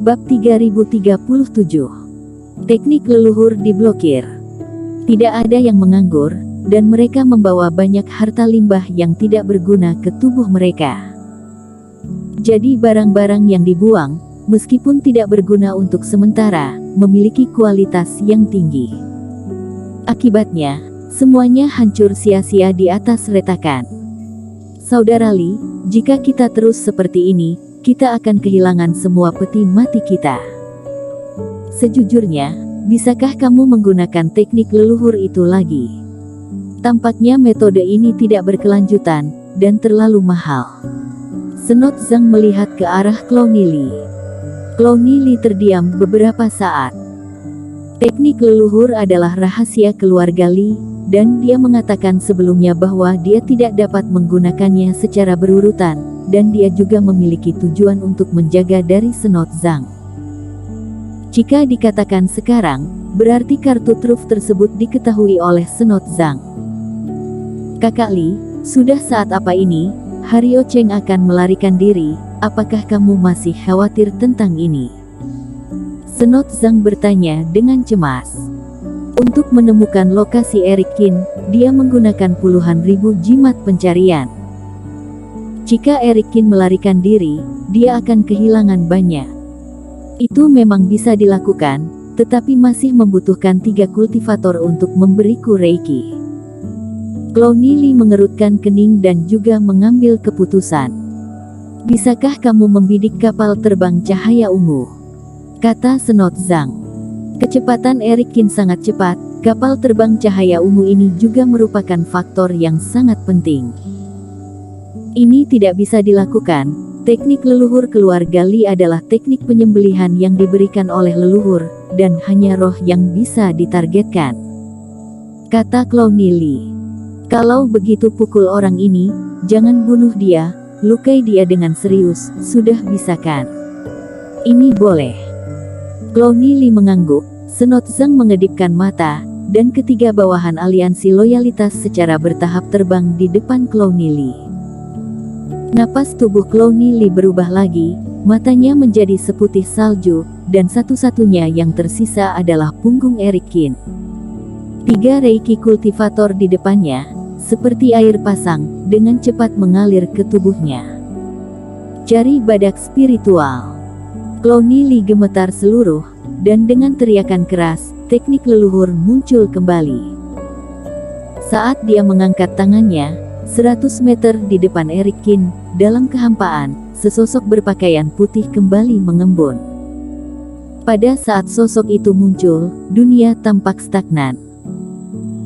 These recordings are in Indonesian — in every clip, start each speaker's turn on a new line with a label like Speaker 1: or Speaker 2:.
Speaker 1: Bab 3037. Teknik leluhur diblokir. Tidak ada yang menganggur, dan mereka membawa banyak harta limbah yang tidak berguna ke tubuh mereka. Jadi barang-barang yang dibuang, meskipun tidak berguna untuk sementara, memiliki kualitas yang tinggi. Akibatnya, semuanya hancur sia-sia di atas retakan. Saudara Li, jika kita terus seperti ini, kita akan kehilangan semua peti mati kita. Sejujurnya, bisakah kamu menggunakan teknik leluhur itu lagi? Tampaknya metode ini tidak berkelanjutan, dan terlalu mahal. Senot Zhang melihat ke arah Clowny Li. Clowny Li terdiam beberapa saat. Teknik leluhur adalah rahasia keluarga Li, dan dia mengatakan sebelumnya bahwa dia tidak dapat menggunakannya secara berurutan, dan dia juga memiliki tujuan untuk menjaga dari Senot Zhang. Jika dikatakan sekarang, berarti kartu truf tersebut diketahui oleh Senot Zhang. Kakak Li, sudah saat apa ini? Hario Cheng akan melarikan diri, apakah kamu masih khawatir tentang ini? Senot Zhang bertanya dengan cemas. Untuk menemukan lokasi Eric Qin, dia menggunakan puluhan ribu jimat pencarian. Jika Eric Qin melarikan diri, dia akan kehilangan banyak. Itu memang bisa dilakukan, tetapi masih membutuhkan 3 kultivator untuk memberiku Reiki. Clowny Li mengerutkan kening dan juga mengambil keputusan. Bisakah kamu membidik kapal terbang cahaya ungu? Kata Senot Zhang. Kecepatan Eric Qin sangat cepat, kapal terbang cahaya ungu ini juga merupakan faktor yang sangat penting. Ini tidak bisa dilakukan. Teknik leluhur keluarga Li adalah teknik penyembelihan yang diberikan oleh leluhur, dan hanya roh yang bisa ditargetkan. Kata Clowny Li. Kalau begitu pukul orang ini, jangan bunuh dia, lukai dia dengan serius, sudah bisa kan? Ini boleh. Clowny Li mengangguk, Senot Zhang mengedipkan mata, dan ketiga bawahan aliansi loyalitas secara bertahap terbang di depan Clowny Li. Napas tubuh Clowny Li berubah lagi, matanya menjadi seputih salju, dan satu-satunya yang tersisa adalah punggung Eric Qin. 3 Reiki kultivator di depannya, seperti air pasang, dengan cepat mengalir ke tubuhnya. Jari badak spiritual. Clowny Li gemetar seluruh, dan dengan teriakan keras, teknik leluhur muncul kembali. Saat dia mengangkat tangannya, 100 meter di depan Eric Qin, dalam kehampaan, sesosok berpakaian putih kembali mengembun. Pada saat sosok itu muncul, dunia tampak stagnan.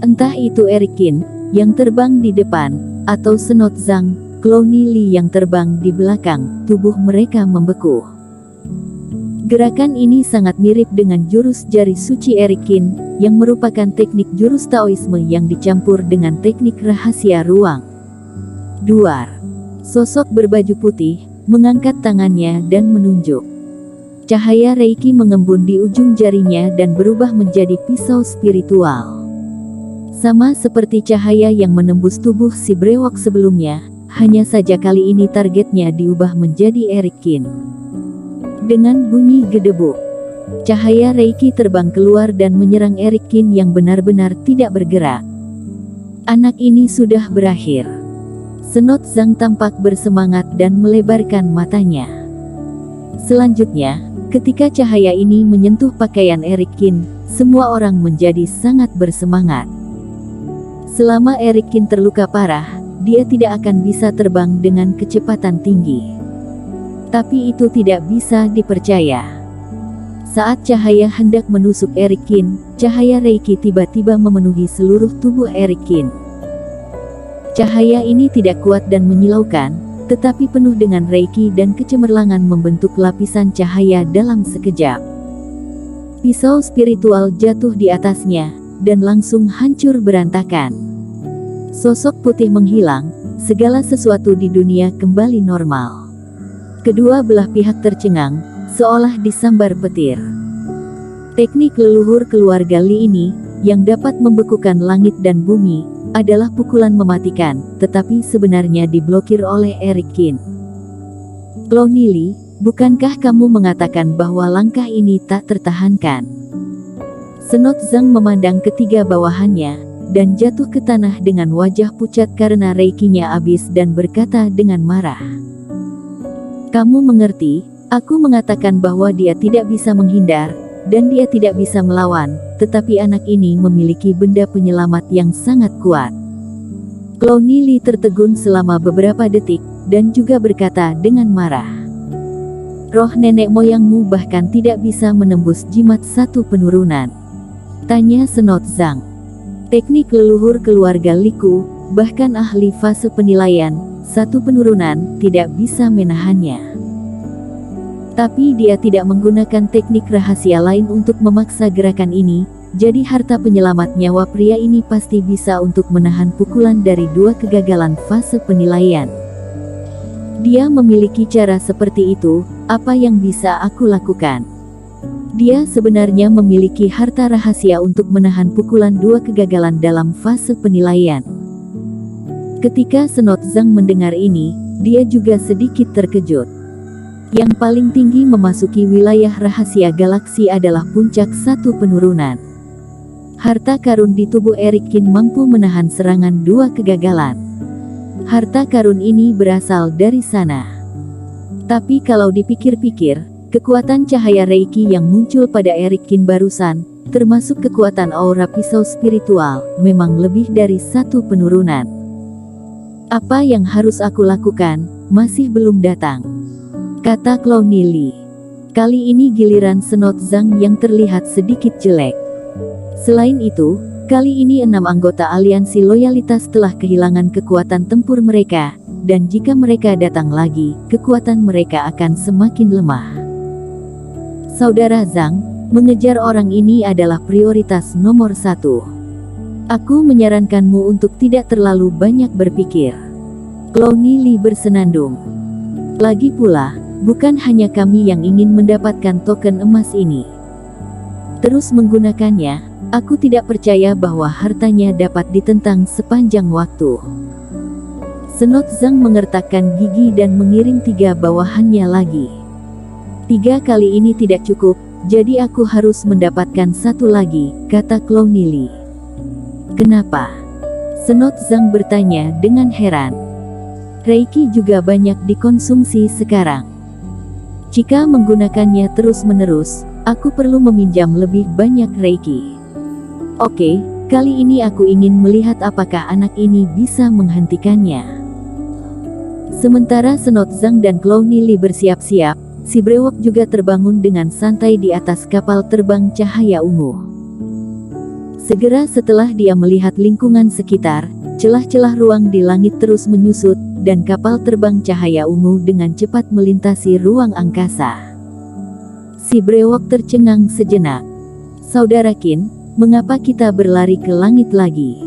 Speaker 1: Entah itu Eric Qin yang terbang di depan, atau Senot Zhang, Clowny Li yang terbang di belakang, tubuh mereka membeku. Gerakan ini sangat mirip dengan jurus jari suci Eric Qin, yang merupakan teknik jurus Taoisme yang dicampur dengan teknik rahasia ruang. Duar. Sosok berbaju putih, mengangkat tangannya dan menunjuk. Cahaya Reiki mengembun di ujung jarinya dan berubah menjadi pisau spiritual. Sama seperti cahaya yang menembus tubuh si brewok sebelumnya, hanya saja kali ini targetnya diubah menjadi Eric Qin. Dengan bunyi gedebuk, cahaya Reiki terbang keluar dan menyerang Eric Qin yang benar-benar tidak bergerak. Anak ini sudah berakhir. Senot Zhang tampak bersemangat dan melebarkan matanya. Selanjutnya, ketika cahaya ini menyentuh pakaian Eric Qin, semua orang menjadi sangat bersemangat. Selama Eric Qin terluka parah, dia tidak akan bisa terbang dengan kecepatan tinggi. Tapi itu tidak bisa dipercaya. Saat cahaya hendak menusuk Eric Qin, cahaya Reiki tiba-tiba memenuhi seluruh tubuh Eric Qin. Cahaya ini tidak kuat dan menyilaukan, tetapi penuh dengan Reiki dan kecemerlangan membentuk lapisan cahaya dalam sekejap. Pisau spiritual jatuh di atasnya, dan langsung hancur berantakan. Sosok putih menghilang, segala sesuatu di dunia kembali normal. Kedua belah pihak tercengang, seolah disambar petir. Teknik leluhur keluarga Li ini, yang dapat membekukan langit dan bumi, adalah pukulan mematikan, tetapi sebenarnya diblokir oleh Eric Qin. Clowny Li, bukankah kamu mengatakan bahwa langkah ini tak tertahankan? Senot Zhang memandang ketiga bawahannya, dan jatuh ke tanah dengan wajah pucat karena reikinya habis dan berkata dengan marah. Kamu mengerti, aku mengatakan bahwa dia tidak bisa menghindar, dan dia tidak bisa melawan, tetapi anak ini memiliki benda penyelamat yang sangat kuat. Clowny Li tertegun selama beberapa detik, dan juga berkata dengan marah. Roh nenek moyangmu bahkan tidak bisa menembus jimat satu penurunan. Tanya Senot Zhang. Teknik leluhur keluarga Liku, bahkan ahli fase penilaian, satu penurunan, tidak bisa menahannya. Tapi dia tidak menggunakan teknik rahasia lain untuk memaksa gerakan ini, jadi harta penyelamat nyawa pria ini pasti bisa untuk menahan pukulan dari dua kegagalan fase penilaian. Dia memiliki cara seperti itu, apa yang bisa aku lakukan? Dia sebenarnya memiliki harta rahasia untuk menahan pukulan dua kegagalan dalam fase penilaian. Ketika Senot Zhang mendengar ini, dia juga sedikit terkejut. Yang paling tinggi memasuki wilayah rahasia galaksi adalah puncak satu penurunan. Harta karun di tubuh Eric Kin mampu menahan serangan dua kegagalan. Harta karun ini berasal dari sana. Tapi kalau dipikir-pikir, kekuatan cahaya Reiki yang muncul pada Eric Kin barusan, termasuk kekuatan aura pisau spiritual, memang lebih dari satu penurunan. Apa yang harus aku lakukan, masih belum datang, kata Clowny Li. Kali ini giliran Senot Zhang yang terlihat sedikit jelek. Selain itu, kali ini 6 anggota aliansi loyalitas telah kehilangan kekuatan tempur mereka, dan jika mereka datang lagi, kekuatan mereka akan semakin lemah. Saudara Zhang, mengejar orang ini adalah prioritas nomor 1. Aku menyarankanmu untuk tidak terlalu banyak berpikir. Clowny Li bersenandung. Lagi pula, bukan hanya kami yang ingin mendapatkan token emas ini. Terus menggunakannya, aku tidak percaya bahwa hartanya dapat ditentang sepanjang waktu. Senot Zhang mengertakkan gigi dan mengirim 3 bawahannya lagi. 3 kali ini tidak cukup, jadi aku harus mendapatkan 1 lagi, kata Clowny Li. Kenapa? Senot Zhang bertanya dengan heran. Reiki juga banyak dikonsumsi sekarang. Jika menggunakannya terus-menerus, aku perlu meminjam lebih banyak Reiki. Oke, kali ini aku ingin melihat apakah anak ini bisa menghentikannya. Sementara Senot Zhang dan Clowny Li bersiap-siap, si brewok juga terbangun dengan santai di atas kapal terbang cahaya ungu. Segera setelah dia melihat lingkungan sekitar, celah-celah ruang di langit terus menyusut, dan kapal terbang cahaya ungu dengan cepat melintasi ruang angkasa. Si brewok tercengang sejenak. Saudara Qin, mengapa kita berlari ke langit lagi?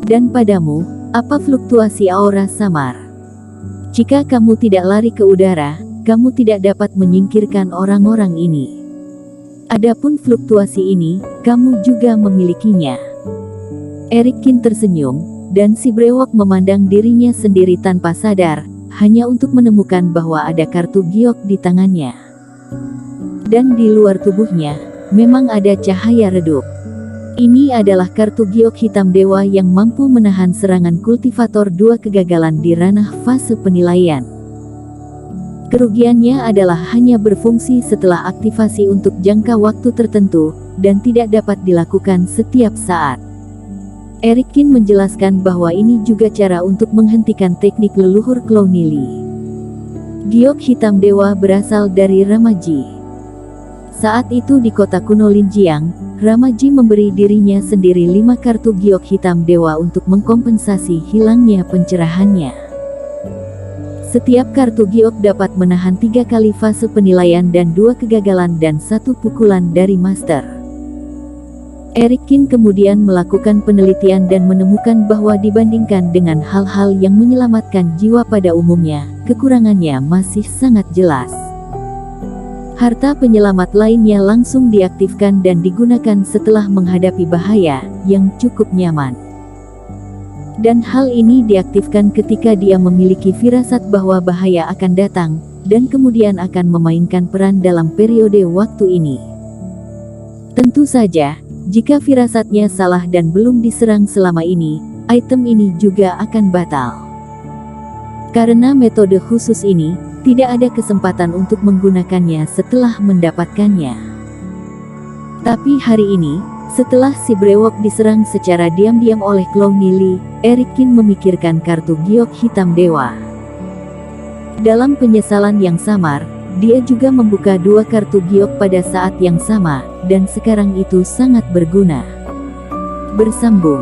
Speaker 1: Dan padamu, apa fluktuasi aura samar? Jika kamu tidak lari ke udara, kamu tidak dapat menyingkirkan orang-orang ini. Adapun fluktuasi ini, kamu juga memilikinya. Eric Qin tersenyum, dan si brewok memandang dirinya sendiri tanpa sadar, hanya untuk menemukan bahwa ada kartu giok di tangannya. Dan di luar tubuhnya, memang ada cahaya redup. Ini adalah kartu giok hitam dewa yang mampu menahan serangan kultivator 2 kegagalan di ranah fase penilaian. Kerugiannya adalah hanya berfungsi setelah aktivasi untuk jangka waktu tertentu, dan tidak dapat dilakukan setiap saat. Eric Qin menjelaskan bahwa ini juga cara untuk menghentikan teknik leluhur Clowny Li. Giok hitam dewa berasal dari Ramaji. Saat itu di kota kuno Linjiang, Ramaji memberi dirinya sendiri 5 kartu giok hitam dewa untuk mengkompensasi hilangnya pencerahannya. Setiap kartu giok dapat menahan 3 kali fase penilaian dan 2 kegagalan dan 1 pukulan dari master. Eric Qin kemudian melakukan penelitian dan menemukan bahwa dibandingkan dengan hal-hal yang menyelamatkan jiwa pada umumnya, kekurangannya masih sangat jelas. Harta penyelamat lainnya langsung diaktifkan dan digunakan setelah menghadapi bahaya, yang cukup nyaman. Dan hal ini diaktifkan ketika dia memiliki firasat bahwa bahaya akan datang, dan kemudian akan memainkan peran dalam periode waktu ini. Tentu saja, jika firasatnya salah dan belum diserang selama ini, item ini juga akan batal. Karena metode khusus ini, tidak ada kesempatan untuk menggunakannya setelah mendapatkannya. Tapi hari ini, setelah si brewok diserang secara diam-diam oleh Klong Nili, Erikin memikirkan kartu giok hitam dewa. Dalam penyesalan yang samar, dia juga membuka 2 kartu giok pada saat yang sama, dan sekarang itu sangat berguna. Bersambung.